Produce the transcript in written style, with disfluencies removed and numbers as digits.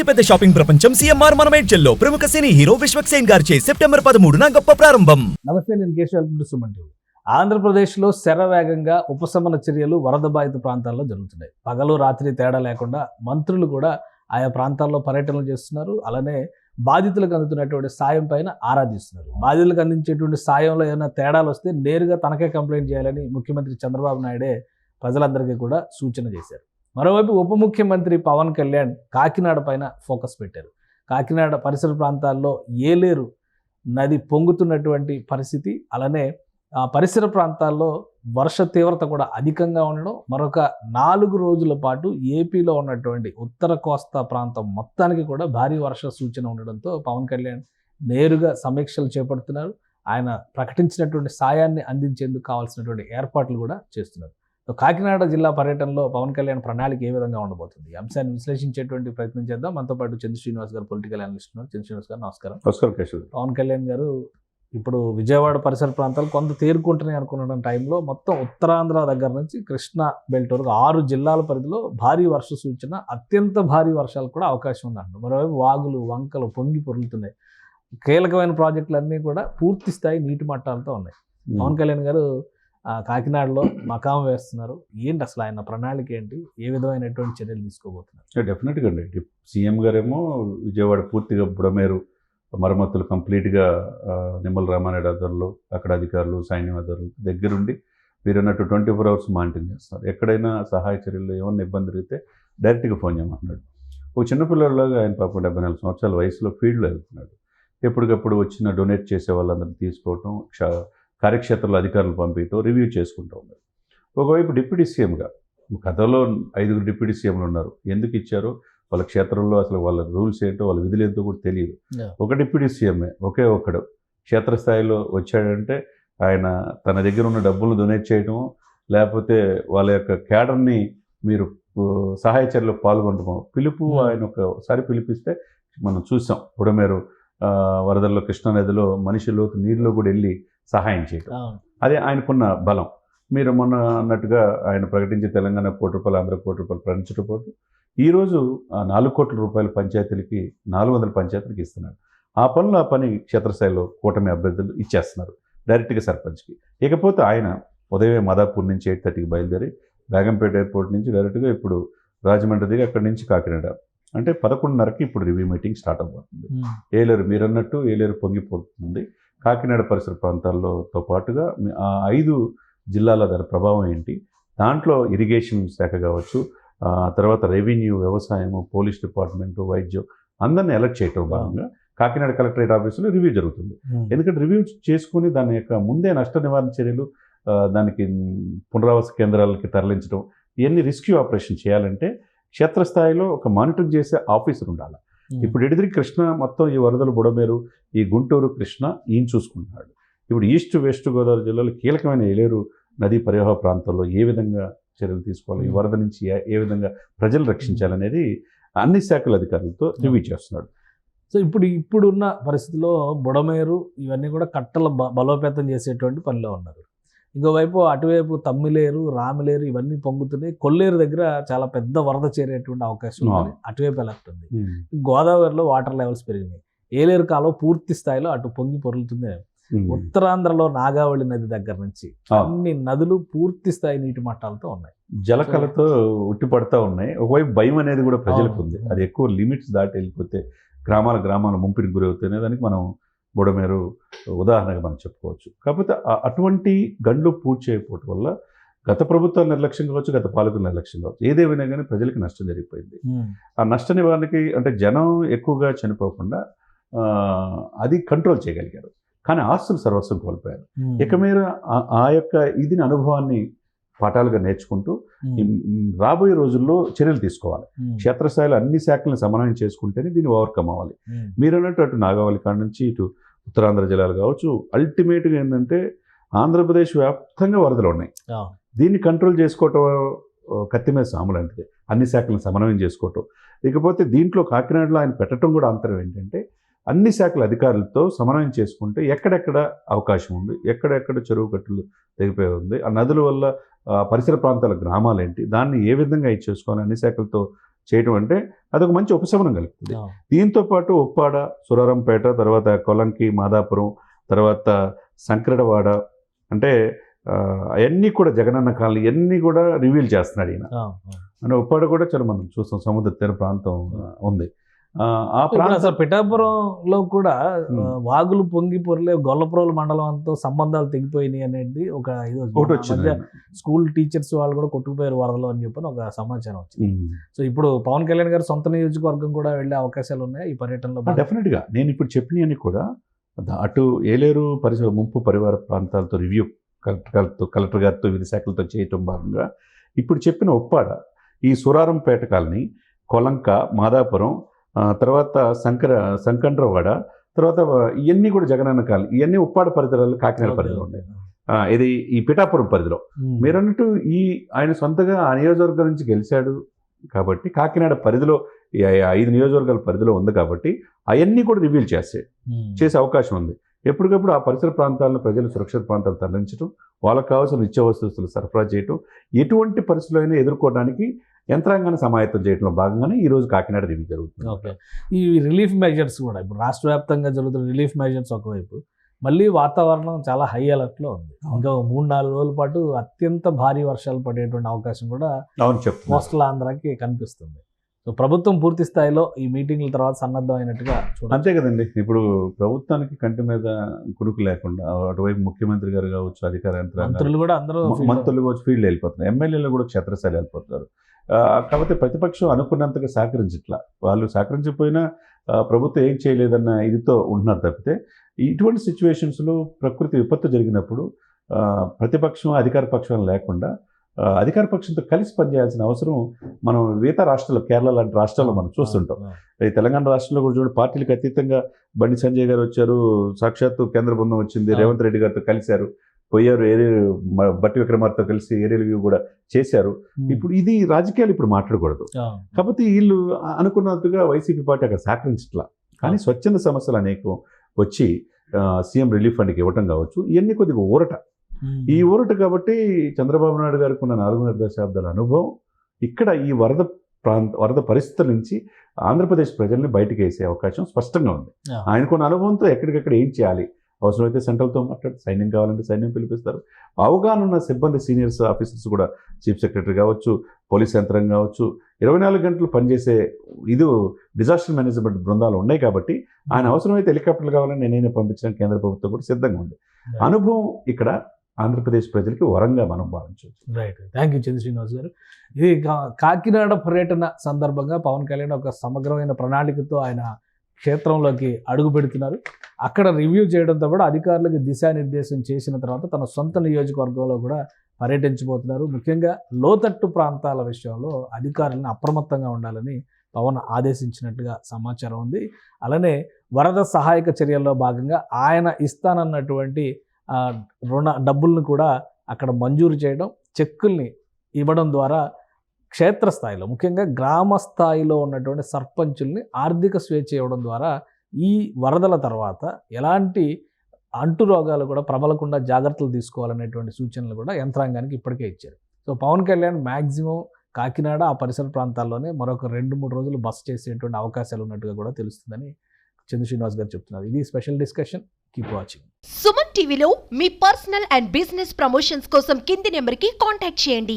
పెద్ద షాపింగ్ ప్రపంచం సిఎంఆర్ మనమేడ్చల్లో ప్రముఖ సినీ హీరో విశ్వక్ సేన్ గారిచే సెప్టెంబర్ 13న గొప్ప ప్రారంభం. నమస్తే, నేను కేశవ్ సుమంటి. ఆంధ్రప్రదేశ్లో శరవేగంగా ఉపశమన చర్యలు వరద బాధిత ప్రాంతాల్లో జరుగుతున్నాయి. పగలు రాత్రి తేడా లేకుండా మంత్రులు కూడా ఆయా ప్రాంతాల్లో పర్యటనలు చేస్తున్నారు. అలానే బాధితులకు అందుతున్నటువంటి సాయం పైన ఆరాధిస్తున్నారు. బాధితులకు అందించేటువంటి సాయంలో ఏమైనా తేడాలు వస్తే నేరుగా తనకే కంప్లైంట్ చేయాలని ముఖ్యమంత్రి చంద్రబాబు నాయుడే ప్రజలందరికీ కూడా సూచన చేశారు. మరోవైపు ఉప ముఖ్యమంత్రి పవన్ కళ్యాణ్ కాకినాడ పైన ఫోకస్ పెట్టారు. కాకినాడ పరిసర ప్రాంతాల్లో ఏలేరు నది పొంగుతున్నటువంటి పరిస్థితి, అలానే ఆ పరిసర ప్రాంతాల్లో వర్ష తీవ్రత కూడా అధికంగా ఉండడం, మరొక 4 రోజుల పాటు ఏపీలో ఉన్నటువంటి ఉత్తర కోస్తా ప్రాంతం మొత్తానికి కూడా భారీ వర్ష సూచన ఉండడంతో పవన్ కళ్యాణ్ నేరుగా సమీక్షలు చేపడుతున్నారు. ఆయన ప్రకటించినటువంటి సాయాన్ని అందించేందుకు కావాల్సినటువంటి ఏర్పాట్లు కూడా చేస్తున్నారు. కాకినాడ జిల్లా పర్యటనలో పవన్ కళ్యాణ్ ప్రణాళిక ఏ విధంగా ఉండబోతుంది? ఈ అంశాన్ని విశ్లేషించేటువంటి ప్రయత్నం చేద్దాం. మనతో పాటు చంద్ర శ్రీనివాస్ గారు, పొలిటికల్ అనలిస్ట్ ఉన్నారు. చంద్ర శ్రీనివాస్ గారు నమస్కారం. నమస్కారం కేశవ్. పవన్ కళ్యాణ్ గారు ఇప్పుడు విజయవాడ పరిసర ప్రాంతాలు కొంత తేరుకుంటున్నాయి అనుకున్న టైంలో మొత్తం ఉత్తరాంధ్ర దగ్గర నుంచి కృష్ణా బెల్ట్ వరకు 6 జిల్లాల పరిధిలో భారీ వర్ష సూచన, అత్యంత భారీ వర్షాలు కూడా అవకాశం ఉందంట. మరోవైపు వాగులు వంకలు పొంగి పొరులుతున్నాయి. కీలకమైన ప్రాజెక్టులన్నీ కూడా పూర్తి స్థాయి నీటి మట్టాలతో ఉన్నాయి. పవన్ కళ్యాణ్ గారు కాకినాడలో మకాం వేస్తున్నారు. ఏంటి అసలు ఆయన ప్రణాళిక ఏంటి? ఏ విధమైనటువంటి చర్యలు తీసుకోబోతున్నారు? డెఫినెట్గా అండి. సీఎం గారేమో విజయవాడ పూర్తిగా బుడమేరు మరమ్మతులు కంప్లీట్గా నిమ్మల రామానాయుడు ఆధ్వర్యంలో అక్కడ అధికారులు సైన్యం ఆధ్వర్యంలో దగ్గరుండి మీరు అన్నట్టు 24 hours మానిటరింగ్ చేస్తున్నారు. ఎక్కడైనా సహాయ చర్యలు ఏమన్నా ఇబ్బంది జరిగితే డైరెక్ట్గా ఫోన్ చేయమంటున్నాడు. ఒక చిన్నపిల్లలాగా ఆయన పాపం 74 సంవత్సరాల వయసులో ఫీల్డ్లో వెళ్తున్నాడు. ఎప్పటికప్పుడు వచ్చిన డొనేట్ చేసే వాళ్ళందరినీ తీసుకోవటం, కార్యక్షేత్రంలో అధికారులు పంపించడం, రివ్యూ చేసుకుంటూ ఉన్నారు. ఒకవైపు డిప్యూటీ సీఎంగా గతంలో 5 డిప్యూటీ సీఎంలు ఉన్నారు. ఎందుకు ఇచ్చారో వాళ్ళ క్షేత్రంలో అసలు వాళ్ళ రూల్స్ ఏంటో వాళ్ళ విధులు ఏంటో కూడా తెలియదు. ఒక డిప్యూటీ సీఎంఏ ఒకే ఒక్కడు క్షేత్రస్థాయిలో వచ్చాడంటే ఆయన తన దగ్గర ఉన్న డబ్బులను డొనేట్ చేయడము, లేకపోతే వాళ్ళ యొక్క క్యాడర్ని మీరు సహాయ చర్యలో పాల్గొనడము, పిలుపు ఆయన ఒకసారి పిలిపిస్తే మనం చూసాం. బుడమేరు వరదల్లో కృష్ణానదిలో మనిషి లోతు నీరులో కూడా వెళ్ళి సహాయం చేయడం, అదే ఆయనకున్న బలం. మీరు మొన్న అన్నట్టుగా ఆయన ప్రకటించే తెలంగాణ ₹1 ఆంధ్ర ₹1 ప్రకటించడం పాటు ఈరోజు 4 కోట్ల రూపాయల పంచాయతీలకి 400 పంచాయతీలకి ఇస్తున్నాడు. ఆ పని క్షేత్రస్థాయిలో కూటమి అభ్యర్థులు ఇచ్చేస్తున్నారు డైరెక్ట్గా సర్పంచ్కి. ఇకపోతే ఆయన ఉదయం మదాపూర్ నుంచి 8:30కి బయలుదేరి బేగంపేట ఎయిర్పోర్ట్ నుంచి డైరెక్ట్గా ఇప్పుడు రాజమండ్రి దిగి అక్కడి నుంచి కాకినాడ అంటే 11:30కి ఇప్పుడు రివ్యూ మీటింగ్ స్టార్ట్ అవబోతుంది. ఏలేరు మీరు అన్నట్టు ఏలేరు పొంగిపోతుంది. కాకినాడ పరిసర ప్రాంతాల్లోతో పాటుగా ఆ 5 జిల్లాల దాని ప్రభావం ఏంటి, దాంట్లో ఇరిగేషన్ శాఖ కావచ్చు, తర్వాత రెవెన్యూ, వ్యవసాయము, పోలీస్ డిపార్ట్మెంటు, వైద్యం అందరినీ అలర్ట్ చేయటం భాగంగా కాకినాడ కలెక్టరేట్ ఆఫీసులో రివ్యూ జరుగుతుంది. ఎందుకంటే రివ్యూ చేసుకుని దాని యొక్క ముందే నష్ట నివారణ చర్యలు, దానికి పునరావాస కేంద్రాలకి తరలించడం, ఇవన్నీ రెస్క్యూ ఆపరేషన్ చేయాలంటే క్షేత్రస్థాయిలో ఒక మానిటర్ చేసే ఆఫీసర్ ఉండాలి. ఇప్పుడు ఎడిదిరి కృష్ణ మొత్తం ఈ వరదలు బుడమేరు, ఈ గుంటూరు కృష్ణ ఈయన చూసుకుంటున్నాడు. ఇప్పుడు ఈస్ట్ వెస్ట్ గోదావరి జిల్లాలో కీలకమైన ఏలేరు నదీ పరివాహ ప్రాంతాల్లో ఏ విధంగా చర్యలు తీసుకోవాలి, ఈ వరద నుంచి ఏ విధంగా ప్రజలు రక్షించాలనేది అన్ని శాఖల అధికారులతో రివ్యూ చేస్తున్నాడు. సో ఇప్పుడున్న పరిస్థితిలో బుడమేరు ఇవన్నీ కూడా కట్టల బలోపేతం చేసేటువంటి పనిలో ఉన్నారు. ఇంకోవైపు అటువైపు తమ్మిలేరు, రామిలేరు ఇవన్నీ పొంగుతున్నాయి. కొల్లేరు దగ్గర చాలా పెద్ద వరద చేరేటువంటి అవకాశం ఉంది. అటువైపు ఎలక్ట్ ఉంది. గోదావరిలో వాటర్ లెవెల్స్ పెరిగినాయి. ఏలేరు కాలువ పూర్తి స్థాయిలో అటు పొంగి పొరులుతుంది. ఉత్తరాంధ్రలో నాగావళి నది దగ్గర నుంచి అన్ని నదులు పూర్తి స్థాయి నీటి మట్టాలతో ఉన్నాయి, జలకలతో ఉట్టిపడతా ఉన్నాయి. ఒకవైపు భయం అనేది కూడా ప్రజలకు ఉంది. అది ఎక్కువ లిమిట్స్ దాటి వెళ్ళిపోతే గ్రామాల ముంపికి గురవుతాయి. దానికి మనం బుడమేరు ఉదాహరణగా మనం చెప్పుకోవచ్చు. కాకపోతే అటువంటి గండ్లు పూర్తి చేయకపోవటం వల్ల గత ప్రభుత్వాల నిర్లక్ష్యం కావచ్చు, గత పాలకుల నిర్లక్ష్యం కావచ్చు, ఏదేమైనా కానీ ప్రజలకు నష్టం జరిగిపోయింది. ఆ నష్ట నివారణకి అంటే జనం ఎక్కువగా చనిపోకుండా అది కంట్రోల్ చేయగలిగారు. కానీ ఆస్తులు సర్వస్వం కోల్పోయారు. ఇక మీరు ఆ యొక్క ఇదిని అనుభవాన్ని పాఠాలుగా నేర్చుకుంటూ రాబోయే రోజుల్లో చర్యలు తీసుకోవాలి. క్షేత్రస్థాయిలో అన్ని శాఖలను సమన్వయం చేసుకుంటేనే దీన్ని ఓవర్కమ్ అవ్వాలి. మీరు అన్నట్టు అటు నాగావళి కాడ నుంచి ఇటు ఉత్తరాంధ్ర జిల్లాలు కావచ్చు, అల్టిమేట్గా ఏంటంటే ఆంధ్రప్రదేశ్ వ్యాప్తంగా వరదలు ఉన్నాయి. దీన్ని కంట్రోల్ చేసుకోవటం కత్తి మీద సాము లాంటిది, అన్ని శాఖలను సమన్వయం చేసుకోవటం. ఇకపోతే దీంట్లో కాకినాడలో ఆయన పెట్టడం కూడా అంతరం ఏంటంటే అన్ని శాఖల అధికారులతో సమన్వయం చేసుకుంటే ఎక్కడెక్కడ అవకాశం ఉంది, ఎక్కడెక్కడ చెరువు కట్టులు తెగిపోయి ఉంది, ఆ నదుల వల్ల పరిసర ప్రాంతాల గ్రామాలు ఏంటి, దాన్ని ఏ విధంగా ఇచ్చేసుకోవాలి, అన్ని శాఖలతో చేయటం అంటే అదొక మంచి ఉపశమనం కలుగుతుంది. ఆ, దీంతో పాటు ఉప్పాడ, సురారంపేట, తర్వాత కొలంకి, మాదాపురం, తర్వాత సంక్రడవాడ, అంటే అవన్నీ కూడా జగనన్న కాలనీ ఇవన్నీ కూడా రివీల్ చేస్తున్నాడు ఈయన. ఆ, అంటే ఉప్పాడ కూడా చాలా మనం చూస్తాం, సముద్ర తీర ప్రాంతం ఉంది. ఆ ఇప్పుడు ప్రాంతం అసలు పిఠాపురంలో కూడా ఉమ్. వాగులు పొంగి పొరలే గొల్లప్రోలు మండలంతో సంబంధాలు తెగిపోయినాయి అనేది ఒక ఇది ఒకటి వచ్చింది. స్కూల్ టీచర్స్ వాళ్ళు కూడా కొట్టుకుపోయారు వరదలో అని చెప్పని ఒక సమాచారం వచ్చింది. ఉమ్. సో ఇప్పుడు పవన్ కళ్యాణ్ గారు సొంత నియోజకవర్గం కూడా వెళ్ళే అవకాశాలు ఉన్నాయి ఈ పర్యటనలో భాగంగా? డెఫినెట్గా నేను ఇప్పుడు చెప్పినవన్నీ కూడా అటు ఏలేరు ముంపు పరివార ప్రాంతాలతో రివ్యూ కలెక్టర్ గారితో వివిధ శాఖలతో చేయటం భాగంగా ఇప్పుడు చెప్పిన ఉప్పాడ, ఈ సురారంపేట కాలనీ, కొలంక, మాదాపురం, తర్వాత సంకండ్రవాడ, తర్వాత ఇవన్నీ కూడా జగనన్న కాలనీ, ఇవన్నీ ఉప్పాడ పరిధిలో కాకినాడ పరిధిలో ఉన్నాయి. ఇది ఈ పిఠాపురం పరిధిలో. మీరు అన్నట్టు ఆయన సొంతగా ఆ నియోజకవర్గం నుంచి గెలిచాడు కాబట్టి కాకినాడ పరిధిలో ఈ 5 నియోజకవర్గాల పరిధిలో ఉంది కాబట్టి అవన్నీ కూడా రివీల్ చేసే అవకాశం ఉంది. ఎప్పటికప్పుడు ఆ పరిసర ప్రాంతాలను ప్రజలు సురక్షిత ప్రాంతాలు తరలించడం, వాళ్ళకు కావాల్సిన నిత్య వస్తువులు సరఫరా చేయటం, ఎటువంటి పరిస్థితులు అయినా ఎదుర్కోవడానికి యంత్రాంగాన్ని సమాయత్తం చేయడంలో భాగంగానే ఈరోజు కాకినాడ రివ్యూ జరుగుతుంది. ఓకే. ఈ రిలీఫ్ మెజర్స్ కూడా ఇప్పుడు రాష్ట్ర వ్యాప్తంగా జరుగుతున్న రిలీఫ్ మెజర్స్ ఒకవైపు, మళ్ళీ వాతావరణం చాలా హై అలర్ట్లో ఉంది. ఇంకా 3-4 రోజుల పాటు అత్యంత భారీ వర్షాలు పడేటువంటి అవకాశం కూడా అవును చెప్తున్నా. కోస్టల్ ఆంధ్రాకి కనిపిస్తుంది. సో ప్రభుత్వం పూర్తి స్థాయిలో ఈ మీటింగ్ల తర్వాత సన్నద్ధం అయినట్టుగా చూడాలి. అంతే కదండి. ఇప్పుడు ప్రభుత్వానికి కంటి మీద కునుకు లేకుండా అటువైపు ముఖ్యమంత్రి గారు కావచ్చు, అధికార యంత్రాంగం, మంత్రులు కూడా అందరూ మంత్రులు కావచ్చు ఫీల్డ్ వెళ్ళిపోతున్నారు, ఎమ్మెల్యేలు కూడా క్షేత్రస్థాయి వెళ్ళిపోతున్నారు. కాబట్టి ప్రతిపక్షం అనుకున్నంతగా సహకరించట్లా. వాళ్ళు సహకరించకపోయినా ప్రభుత్వం ఏం చేయలేదన్న ఇదితో ఉంటున్నారు తప్పితే, ఇటువంటి సిచ్యువేషన్స్లో ప్రకృతి విపత్తు జరిగినప్పుడు ప్రతిపక్షం అధికార పక్షం లేకుండా అధికార పక్షంతో కలిసి పనిచేయాల్సిన అవసరం మనం మిగతా రాష్ట్రాల్లో, కేరళ లాంటి రాష్ట్రాల్లో మనం చూస్తుంటాం. ఈ తెలంగాణ రాష్ట్రంలో కూడా చూడండి, పార్టీలకు అతీతంగా బండి సంజయ్ గారు వచ్చారు, సాక్షాత్తు కేంద్ర బృందం వచ్చింది, రేవంత్ రెడ్డి గారితో కలిశారు, పోయారు, బట్టి విక్రమార్తో కలిసి ఏరియల్ వ్యూ కూడా చేశారు. ఇప్పుడు ఇది రాజకీయాలు ఇప్పుడు మాట్లాడకూడదు కాబట్టి వీళ్ళు అనుకున్నట్టుగా వైసీపీ పార్టీ అక్కడ సహకరించట్లా. కానీ స్వచ్ఛంద సమస్యలు అనేకం వచ్చి సీఎం రిలీఫ్ ఫండ్కి ఇవ్వటం కావచ్చు, ఇవన్నీ కొద్దిగా ఊరట. ఈ ఊరట కాబట్టి చంద్రబాబు నాయుడు గారికి ఉన్న 4.5 దశాబ్దాల అనుభవం ఇక్కడ ఈ వరద పరిస్థితుల నుంచి ఆంధ్రప్రదేశ్ ప్రజల్ని బయటకు వేసే అవకాశం స్పష్టంగా ఉంది. ఆయనకున్న అనుభవంతో ఎక్కడికక్కడ ఏం చేయాలి, అవసరమైతే సెంట్రల్తో మాట్లాడి, సైన్యం కావాలంటే సైన్యం పిలిపిస్తారు. అవగాహన ఉన్న సిబ్బంది, సీనియర్స్ ఆఫీసర్స్ కూడా, చీఫ్ సెక్రటరీ కావచ్చు, పోలీస్ యంత్రం కావచ్చు, 24 గంటలు పనిచేసే డిజాస్టర్ మేనేజ్మెంట్ బృందాలు ఉన్నాయి కాబట్టి ఆయన అవసరమైతే హెలికాప్టర్లు కావాలని నేనే పంపించిన కేంద్ర ప్రభుత్వం కూడా సిద్ధంగా ఉంది. అనుభవం ఇక్కడ ఆంధ్రప్రదేశ్ ప్రజలకి వరంగా మనం భావించవచ్చు. రైట్. థ్యాంక్ యూ చంద్ర శ్రీనివాస్ గారు. ఇది కాకినాడ పర్యటన సందర్భంగా పవన్ కళ్యాణ్ ఒక సమగ్రమైన ప్రణాళికతో ఆయన క్షేత్రంలోకి అడుగు పెడుతున్నారు. అక్కడ రివ్యూ చేయడంతో కూడా అధికారులకు దిశానిర్దేశం చేసిన తర్వాత తన సొంత నియోజకవర్గంలో కూడా పర్యటించబోతున్నారు. ముఖ్యంగా లోతట్టు ప్రాంతాల విషయంలో అధికారులను అప్రమత్తంగా ఉండాలని పవన్ ఆదేశించినట్టుగా సమాచారం ఉంది. అలానే వరద సహాయక చర్యల్లో భాగంగా ఆయన ఇస్తానన్నటువంటి డబ్బుల్ని కూడా అక్కడ మంజూరు చేయడం, చెక్కుల్ని ఇవ్వడం ద్వారా క్షేత్రస్థాయిలో ముఖ్యంగా గ్రామ స్థాయిలో ఉన్నటువంటి సర్పంచుల్ని ఆర్థిక స్వేచ్ఛ ఇవ్వడం ద్వారా ఈ వరదల తర్వాత ఎలాంటి అంటు రోగాలు కూడా ప్రబలకుండా జాగ్రత్తలు తీసుకోవాలనేటువంటి సూచనలు కూడా యంత్రాంగానికి ఇప్పటికే ఇచ్చారు. సో పవన్ కళ్యాణ్ మ్యాక్సిమం కాకినాడ ఆ పరిసర ప్రాంతాల్లోనే మరొక 2-3 రోజులు బస చేసేటువంటి అవకాశాలు ఉన్నట్టుగా కూడా తెలుస్తుందని చంద్ర శ్రీనివాస్ గారు చెప్తున్నారు. ఇది special discussion. Keep watching. Suman టీవీలో మీ పర్సనల్ అండ్ బిజినెస్ ప్రమోషన్స్ కోసం కింది నెంబర్కి కాంటాక్ట్ చేయండి.